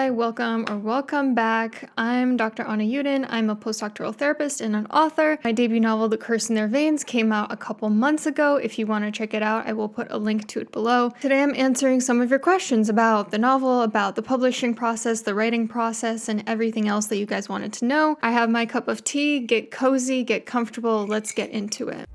Hi, welcome back. I'm Dr. Anna Yudin. I'm a postdoctoral therapist and an author. My debut novel, The Curse in Their Veins, came out a couple months ago. If you want to check it out, I will put a link to it below. Today I'm answering some of your questions about the novel, about the publishing process, the writing process, and everything else that you guys wanted to know. I have my cup of tea. Get cozy, get comfortable. Let's get into it.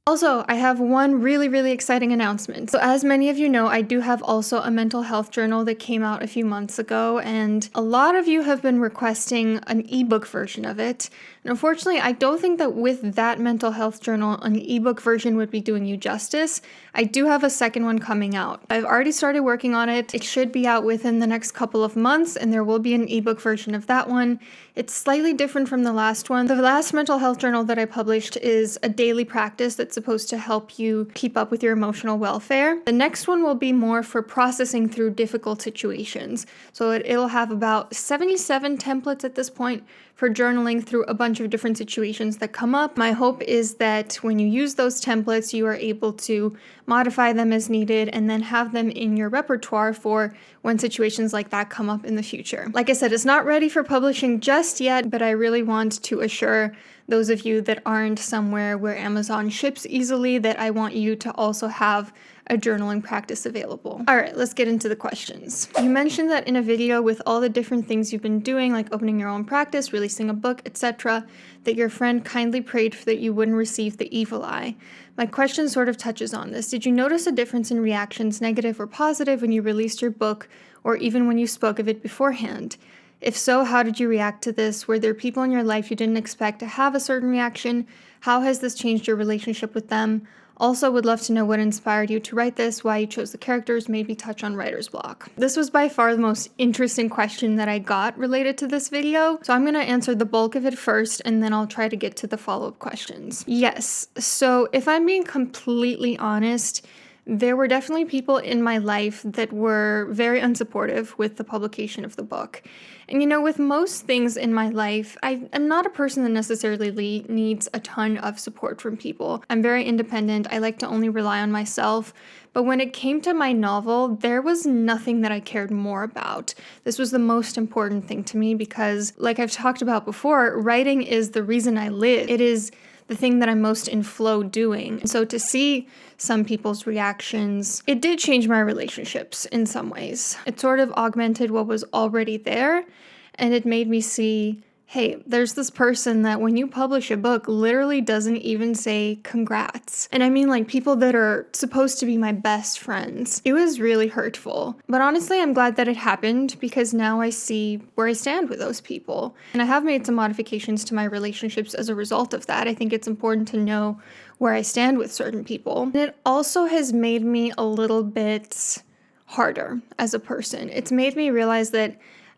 Also, I have one really exciting announcement. So as many of you know, I do have also a mental health journal that came out a few months ago, and a lot of you have been requesting an ebook version of it. And unfortunately, I don't think that with that mental health journal, an ebook version would be doing you justice. I do have a second one coming out. I've already started working on it. It should be out within the next couple of months, and there will be an ebook version of that one. It's slightly different from the last one. The last mental health journal that I published is a daily practice that's supposed to help you keep up with your emotional welfare. The next one will be more for processing through difficult situations. So it'll have about 77 templates at this point for journaling through a bunch of different situations that come up. My hope is that when you use those templates, you are able to modify them as needed and then have them in your repertoire for when situations like that come up in the future. Like I said, it's not ready for publishing just yet, but I really want to assure those of you that aren't somewhere where Amazon ships easily that I want you to also have a journaling practice available. All right, let's get into the questions. You mentioned that in a video with all the different things you've been doing, like opening your own practice, releasing a book, etc., that your friend kindly prayed for that you wouldn't receive the evil eye. My question sort of touches on this. Did you notice a difference in reactions, negative or positive, when you released your book, or even when you spoke of it beforehand? If so, how did you react to this? Were there people in your life you didn't expect to have a certain reaction? How has this changed your relationship with them? Also, would love to know what inspired you to write this, why you chose the characters, maybe touch on writer's block. This was by far the most interesting question that I got related to this video, so I'm going to answer the bulk of it first, and then I'll try to get to the follow-up questions. Yes, so if I'm being completely honest, there were definitely people in my life that were very unsupportive with the publication of the book. And with most things in my life, I'm not a person that necessarily needs a ton of support from people. I'm very independent. I like to only rely on myself. But when it came to my novel, there was nothing that I cared more about. This was the most important thing to me because, like I've talked about before, writing is the reason I live. It is the thing that I'm most in flow doing. So to see some people's reactions, it did change my relationships in some ways. It sort of augmented what was already there, and it made me see, hey, there's this person that when you publish a book literally doesn't even say congrats. And I mean like people that are supposed to be my best friends. It was really hurtful. But honestly, I'm glad that it happened because now I see where I stand with those people. And I have made some modifications to my relationships as a result of that. I think it's important to know where I stand with certain people. And it also has made me a little bit harder as a person. It's made me realize that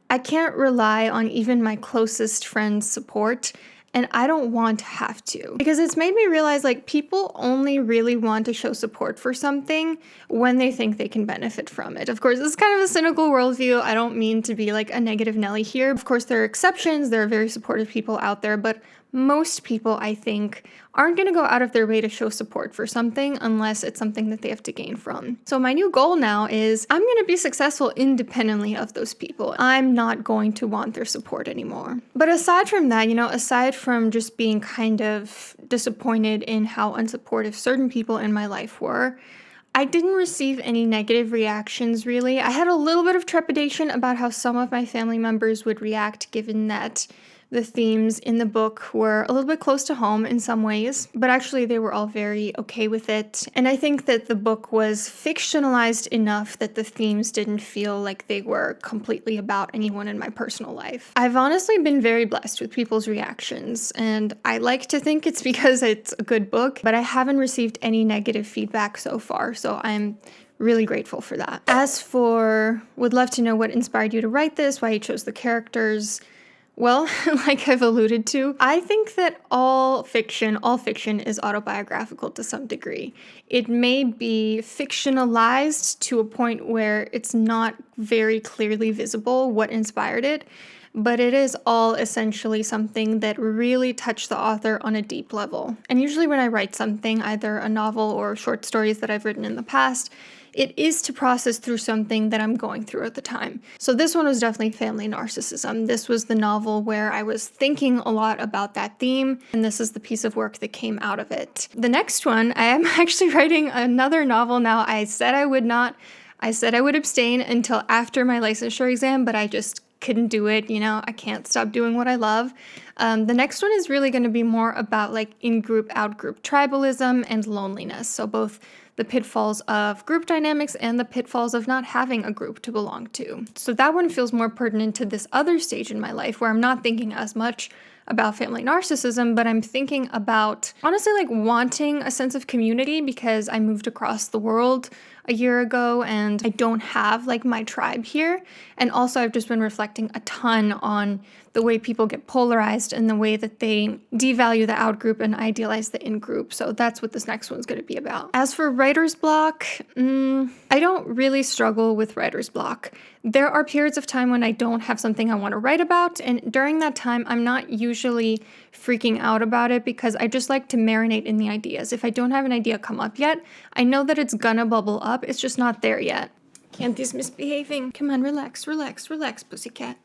I can't rely on even my closest friends' support, and I don't want to have to. Because it's made me realize people only really want to show support for something when they think they can benefit from it. Of course, this is kind of a cynical worldview. I don't mean to be a negative Nelly here. Of course, there are exceptions. There are very supportive people out there, but most people, I think, aren't going to go out of their way to show support for something unless it's something that they have to gain from. So my new goal now is I'm going to be successful independently of those people. I'm not going to want their support anymore. But aside from that, aside from just being kind of disappointed in how unsupportive certain people in my life were, I didn't receive any negative reactions, really. I had a little bit of trepidation about how some of my family members would react, given that the themes in the book were a little bit close to home in some ways, but actually they were all very okay with it. And I think that the book was fictionalized enough that the themes didn't feel like they were completely about anyone in my personal life. I've honestly been very blessed with people's reactions, and I like to think it's because it's a good book, but I haven't received any negative feedback so far, so I'm really grateful for that. As for, would love to know what inspired you to write this, why you chose the characters. Well, like I've alluded to, I think that all fiction is autobiographical to some degree. It may be fictionalized to a point where it's not very clearly visible what inspired it, but it is all essentially something that really touched the author on a deep level. And usually when I write something, either a novel or short stories that I've written in the past, it is to process through something that I'm going through at the time. So this one was definitely family narcissism. This was the novel where I was thinking a lot about that theme, and this is the piece of work that came out of it. The next one, I am actually writing another novel now. I said I would not. I said I would abstain until after my licensure exam, but I just couldn't do it. I can't stop doing what I love. The next one is really going to be more about like in-group, out-group tribalism and loneliness. So both the pitfalls of group dynamics and the pitfalls of not having a group to belong to. So that one feels more pertinent to this other stage in my life where I'm not thinking as much about family narcissism, but I'm thinking about honestly like wanting a sense of community because I moved across the world a year ago and I don't have like my tribe here. And also I've just been reflecting a ton on the way people get polarized and the way that they devalue the out group and idealize the in group. So that's what this next one's going to be about. As for writer's block, I don't really struggle with writer's block. There are periods of time when I don't have something I want to write about, and during that time, I'm not usually freaking out about it because I just like to marinate in the ideas. If I don't have an idea come up yet, I know that it's gonna bubble up, it's just not there yet. Candy's misbehaving. Come on, relax, pussycat.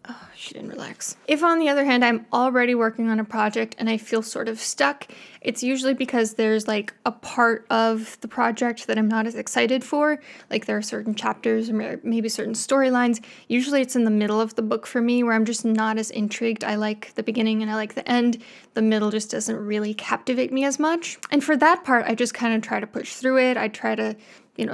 Oh, she didn't relax. If, on the other hand, I'm already working on a project and I feel sort of stuck, it's usually because there's like a part of the project that I'm not as excited for. Like there are certain chapters or maybe certain storylines. Usually it's in the middle of the book for me where I'm just not as intrigued. I like the beginning and I like the end. The middle just doesn't really captivate me as much. And for that part, I just kind of try to push through it. I try to,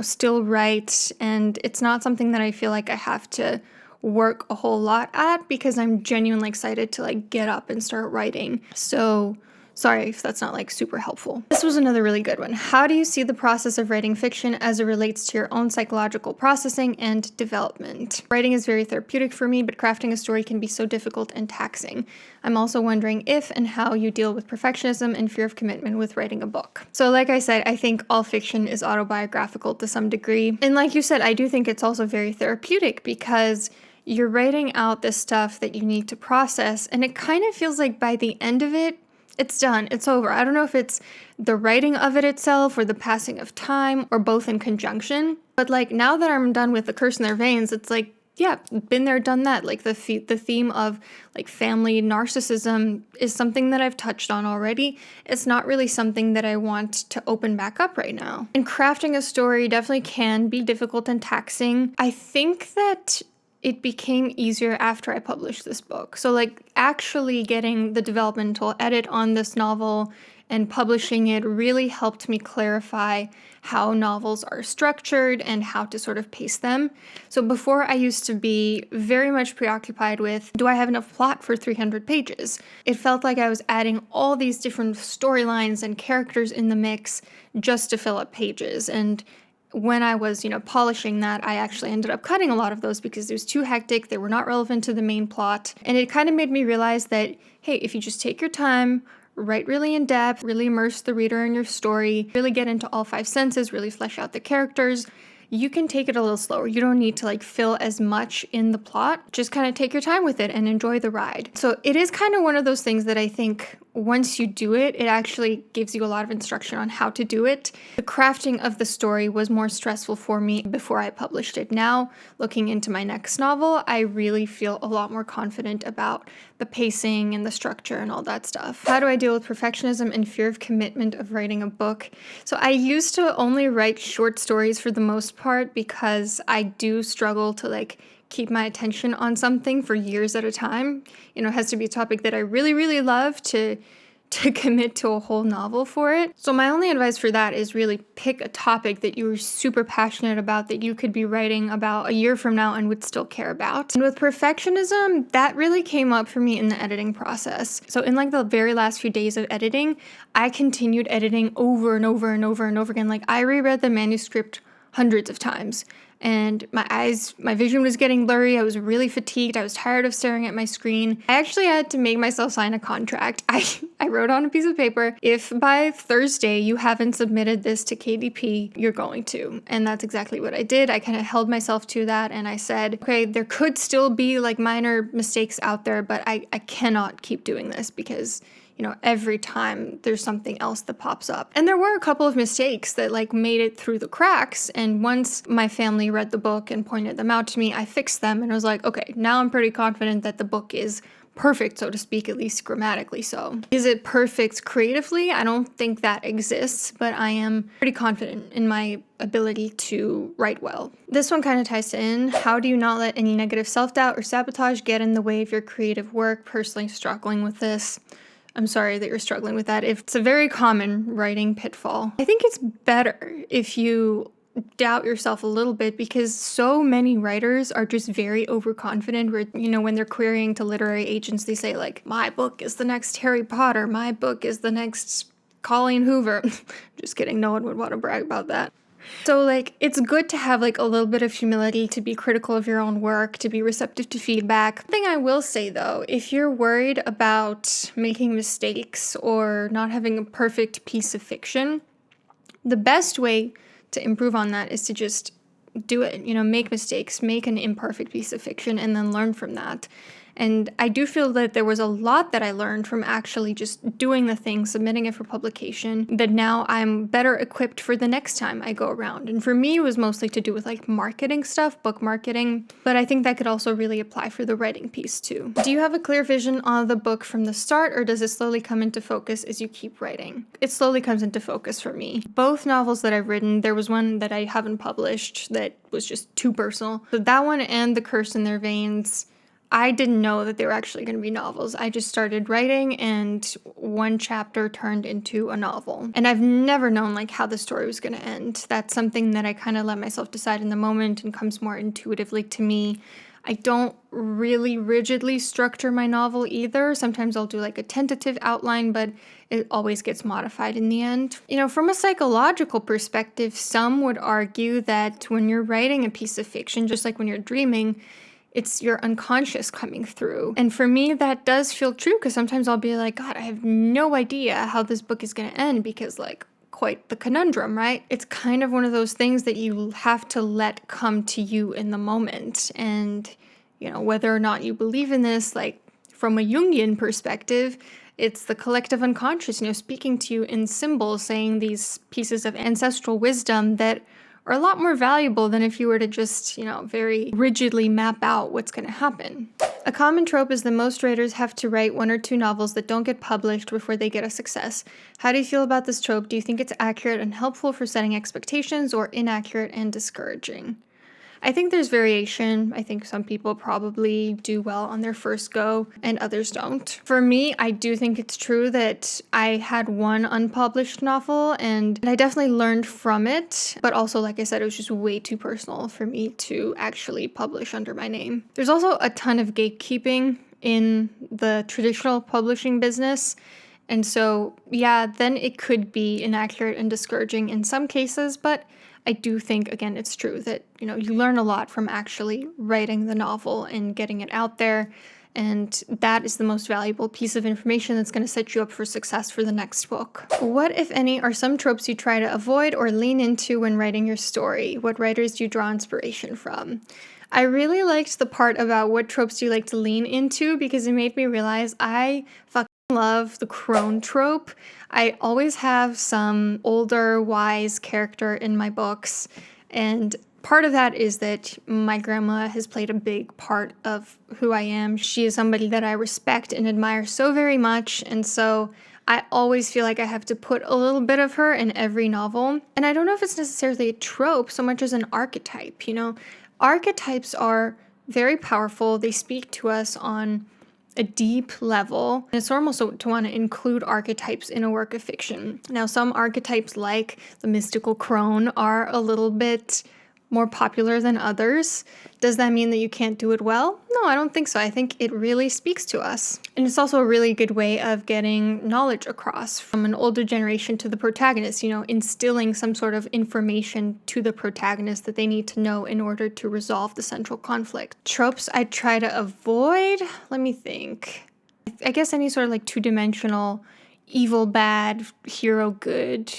still write. And it's not something that I feel like I have to work a whole lot at because I'm genuinely excited to like get up and start writing. So sorry if that's not like super helpful. This was another really good one. How do you see the process of writing fiction as it relates to your own psychological processing and development? Writing is very therapeutic for me, but crafting a story can be so difficult and taxing. I'm also wondering if and how you deal with perfectionism and fear of commitment with writing a book. So like I said, I think all fiction is autobiographical to some degree. And like you said, I do think it's also very therapeutic because you're writing out this stuff that you need to process, and it kind of feels like by the end of it, it's done, it's over. I don't know if it's the writing of it itself or the passing of time or both in conjunction, but like now that I'm done with The Curse in Their Veins, it's like, yeah, been there, done that. Like the theme of like family narcissism is something that I've touched on already. It's not really something that I want to open back up right now. And crafting a story definitely can be difficult and taxing. I think that it became easier after I published this book. So like actually getting the developmental edit on this novel and publishing it really helped me clarify how novels are structured and how to sort of pace them. So before I used to be very much preoccupied with, do I have enough plot for 300 pages? It felt like I was adding all these different storylines and characters in the mix just to fill up pages. And when I was, polishing that, I actually ended up cutting a lot of those because it was too hectic. They were not relevant to the main plot. And it kind of made me realize that, hey, if you just take your time, write really in depth, really immerse the reader in your story, really get into all 5 senses, really flesh out the characters, you can take it a little slower. You don't need to like fill as much in the plot. Just kind of take your time with it and enjoy the ride. So it is kind of one of those things that I think once you do it, it actually gives you a lot of instruction on how to do it. The crafting of the story was more stressful for me before I published it. Now, looking into my next novel, I really feel a lot more confident about the pacing and the structure and all that stuff. How do I deal with perfectionism and fear of commitment of writing a book? So I used to only write short stories for the most part because I do struggle to like keep my attention on something for years at a time. It has to be a topic that I really, really love to commit to a whole novel for it. So my only advice for that is really pick a topic that you're super passionate about that you could be writing about a year from now and would still care about. And with perfectionism, that really came up for me in the editing process. So in like the very last few days of editing, I continued editing over and over and over and over again. Like I reread the manuscript hundreds of times. and my vision was getting blurry. I was really fatigued. I was tired of staring at my screen. I actually had to make myself sign a contract. I wrote on a piece of paper, if by Thursday you haven't submitted this to KDP, you're going to. And that's exactly what I did. I kind of held myself to that, and I said, okay, there could still be like minor mistakes out there, but I cannot keep doing this because every time there's something else that pops up. And there were a couple of mistakes that like made it through the cracks. And once my family read the book and pointed them out to me, I fixed them and I was like, okay, now I'm pretty confident that the book is perfect, so to speak, at least grammatically so. Is it perfect creatively? I don't think that exists, but I am pretty confident in my ability to write well. This one kind of ties in. How do you not let any negative self-doubt or sabotage get in the way of your creative work? Personally struggling with this. I'm sorry that you're struggling with that. It's a very common writing pitfall. I think it's better if you doubt yourself a little bit because so many writers are just very overconfident where, when they're querying to literary agents, they say like, my book is the next Harry Potter, my book is the next Colleen Hoover. Just kidding, no one would want to brag about that. So like, it's good to have like a little bit of humility, to be critical of your own work, to be receptive to feedback. The thing I will say though, if you're worried about making mistakes or not having a perfect piece of fiction, the best way to improve on that is to just do it, make mistakes, make an imperfect piece of fiction, and then learn from that. And I do feel that there was a lot that I learned from actually just doing the thing, submitting it for publication, that now I'm better equipped for the next time I go around. And for me, it was mostly to do with like marketing stuff, book marketing, but I think that could also really apply for the writing piece too. Do you have a clear vision on the book from the start, or does it slowly come into focus as you keep writing? It slowly comes into focus for me. Both novels that I've written, there was one that I haven't published that was just too personal. So that one and The Curse in Their Veins, I didn't know that they were actually going to be novels. I just started writing and one chapter turned into a novel. And I've never known like how the story was going to end. That's something that I kind of let myself decide in the moment and comes more intuitively to me. I don't really rigidly structure my novel either. Sometimes I'll do like a tentative outline, but it always gets modified in the end. From a psychological perspective, some would argue that when you're writing a piece of fiction, just like when you're dreaming, it's your unconscious coming through. And for me, that does feel true because sometimes I'll be like, God, I have no idea how this book is going to end because like quite the conundrum, right? It's kind of one of those things that you have to let come to you in the moment. And, whether or not you believe in this, like from a Jungian perspective, it's the collective unconscious, speaking to you in symbols, saying these pieces of ancestral wisdom that are a lot more valuable than if you were to just, very rigidly map out what's going to happen. A common trope is that most writers have to write 1 or 2 novels that don't get published before they get a success. How do you feel about this trope? Do you think it's accurate and helpful for setting expectations, or inaccurate and discouraging? I think there's variation. I think some people probably do well on their first go and others don't. For me, I do think it's true that I had one unpublished novel and I definitely learned from it. But also, like I said, it was just way too personal for me to actually publish under my name. There's also a ton of gatekeeping in the traditional publishing business. And so, yeah, then it could be inaccurate and discouraging in some cases, but I do think, again, it's true that, you learn a lot from actually writing the novel and getting it out there. And that is the most valuable piece of information that's going to set you up for success for the next book. What, if any, are some tropes you try to avoid or lean into when writing your story? What writers do you draw inspiration from? I really liked the part about what tropes do you like to lean into because it made me realize I love the crone trope. I always have some older, wise character in my books, and part of that is that my grandma has played a big part of who I am. She is somebody that I respect and admire so very much, and so I always feel like I have to put a little bit of her in every novel. And I don't know if it's necessarily a trope so much as an archetype, Archetypes are very powerful. They speak to us on a deep level. And it's normal to want to include archetypes in a work of fiction. Now, some archetypes like the mystical crone are a little bit more popular than others. Does that mean that you can't do it well? No, I don't think so. I think it really speaks to us. And it's also a really good way of getting knowledge across from an older generation to the protagonist, instilling some sort of information to the protagonist that they need to know in order to resolve the central conflict. Tropes I try to avoid, let me think. I guess any sort of like two-dimensional evil, bad, hero, good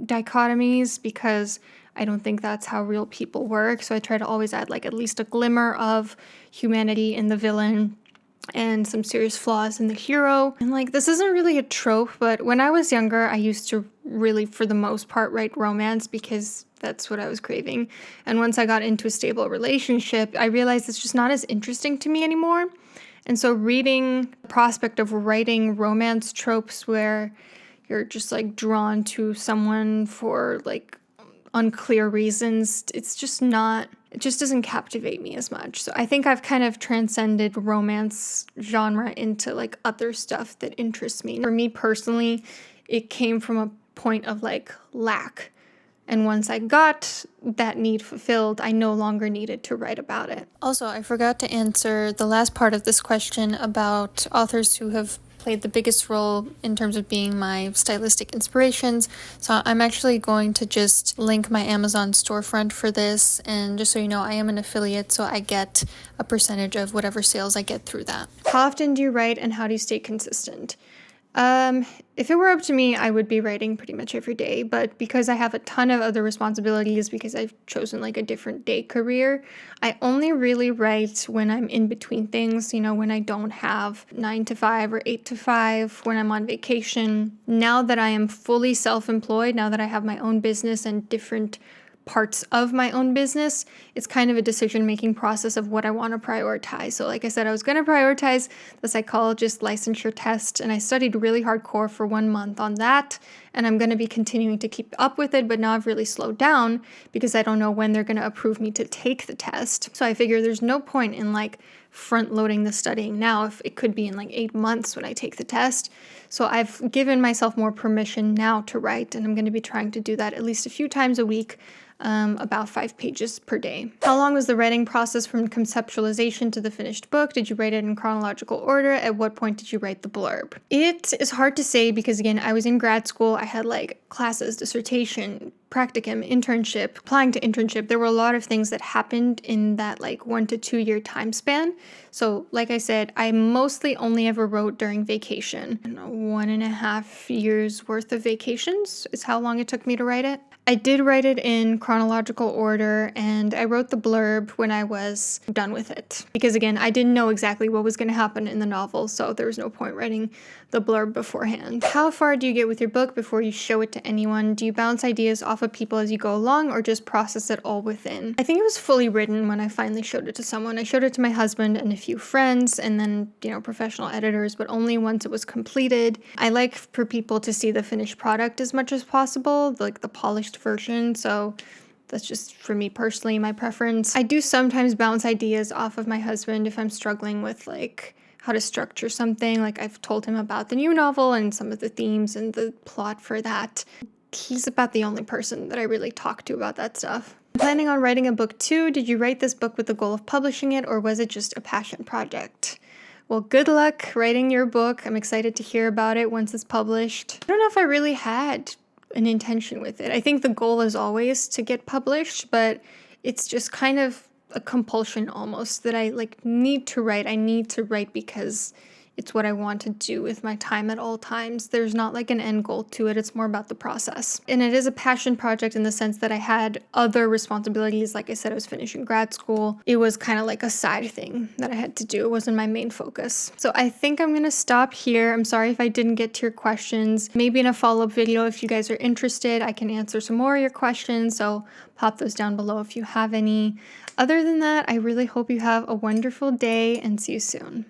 dichotomies, because I don't think that's how real people work. So I try to always add like at least a glimmer of humanity in the villain and some serious flaws in the hero. And like, this isn't really a trope, but when I was younger, I used to really, for the most part, write romance because that's what I was craving. And once I got into a stable relationship, I realized it's just not as interesting to me anymore. And so reading the prospect of writing romance tropes where you're just like drawn to someone for like unclear reasons, it just doesn't captivate me as much. So I think I've kind of transcended romance genre into like other stuff that interests me. For me personally, it came from a point of like lack. And once I got that need fulfilled, I no longer needed to write about it. Also, I forgot to answer the last part of this question about authors who have played the biggest role in terms of being my stylistic inspirations. So I'm actually going to just link my Amazon storefront for this. And just so you know, I am an affiliate, so I get a percentage of whatever sales I get through that. How often do you write and how do you stay consistent? If it were up to me, I would be writing pretty much every day, but because I have a ton of other responsibilities, because I've chosen like a different day career, I only really write when I'm in between things, when I don't have 9 to 5 or 8 to 5, when I'm on vacation. Now that I am fully self-employed, now that I have my own business and different parts of my own business, it's kind of a decision-making process of what I want to prioritize. So like I said, I was going to prioritize the psychologist licensure test, and I studied really hardcore for 1 month on that, and I'm going to be continuing to keep up with it, but now I've really slowed down because I don't know when they're going to approve me to take the test. So I figure there's no point in like front-loading the studying now if it could be in like 8 months when I take the test. So I've given myself more permission now to write, and I'm going to be trying to do that at least a few times a week, about 5 pages per day. How long was the writing process from conceptualization to the finished book? Did you write it in chronological order? At what point did you write the blurb? It is hard to say because, again, I was in grad school. I had like classes, dissertation, practicum, internship, applying to internship. There were a lot of things that happened in that like 1 to 2 year time span. So like I said, I mostly only ever wrote during vacation. 1.5 years worth of vacations is how long it took me to write it. I did write it in chronological order, and I wrote the blurb when I was done with it. Because again, I didn't know exactly what was going to happen in the novel, so there was no point writing the blurb beforehand. How far do you get with your book before you show it to anyone? Do you bounce ideas off of people as you go along, or just process it all within? I think it was fully written when I finally showed it to someone. I showed it to my husband and a few friends, and then, professional editors, but only once it was completed. I like for people to see the finished product as much as possible, like the polished version, so that's just, for me personally, my preference. I do sometimes bounce ideas off of my husband if I'm struggling with like how to structure something. Like I've told him about the new novel and some of the themes and the plot for that. He's about the only person that I really talk to about that stuff. Planning on writing a book too? Did you write this book with the goal of publishing it, or was it just a passion project? Well, good luck writing your book. I'm excited to hear about it once it's published. I don't know if I really had an intention with it. I think the goal is always to get published, but it's just kind of a compulsion almost that I need to write. I need to write because it's what I want to do with my time at all times. There's not like an end goal to it. It's more about the process. And it is a passion project in the sense that I had other responsibilities. Like I said, I was finishing grad school. It was kind of like a side thing that I had to do. It wasn't my main focus. So I think I'm going to stop here. I'm sorry if I didn't get to your questions. Maybe in a follow-up video, if you guys are interested, I can answer some more of your questions. So pop those down below if you have any. Other than that, I really hope you have a wonderful day and see you soon.